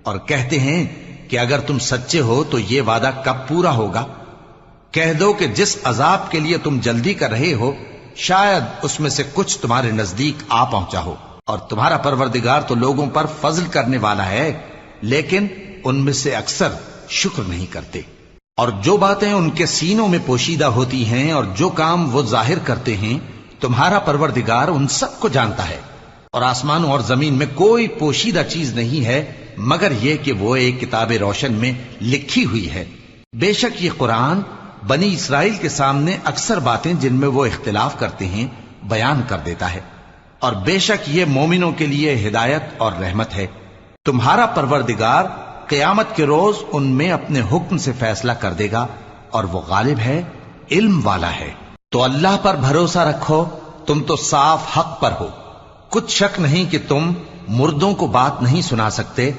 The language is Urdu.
اور کہتے ہیں کہ اگر تم سچے ہو تو یہ وعدہ کب پورا ہوگا؟ کہہ دو کہ جس عذاب کے لیے تم جلدی کر رہے ہو شاید اس میں سے کچھ تمہارے نزدیک آ پہنچا ہو، اور تمہارا پروردگار تو لوگوں پر فضل کرنے والا ہے، لیکن ان میں سے اکثر شکر نہیں کرتے۔ اور جو باتیں ان کے سینوں میں پوشیدہ ہوتی ہیں اور جو کام وہ ظاہر کرتے ہیں تمہارا پروردگار ان سب کو جانتا ہے، اور آسمانوں اور زمین میں کوئی پوشیدہ چیز نہیں ہے مگر یہ کہ وہ ایک کتاب روشن میں لکھی ہوئی ہے۔ بے شک یہ قرآن بنی اسرائیل کے سامنے اکثر باتیں جن میں وہ اختلاف کرتے ہیں بیان کر دیتا ہے، اور بے شک یہ مومنوں کے لیے ہدایت اور رحمت ہے۔ تمہارا پروردگار قیامت کے روز ان میں اپنے حکم سے فیصلہ کر دے گا، اور وہ غالب ہے، علم والا ہے۔ تو اللہ پر بھروسہ رکھو، تم تو صاف حق پر ہو۔ کچھ شک نہیں کہ تم مردوں کو بات نہیں سنا سکتے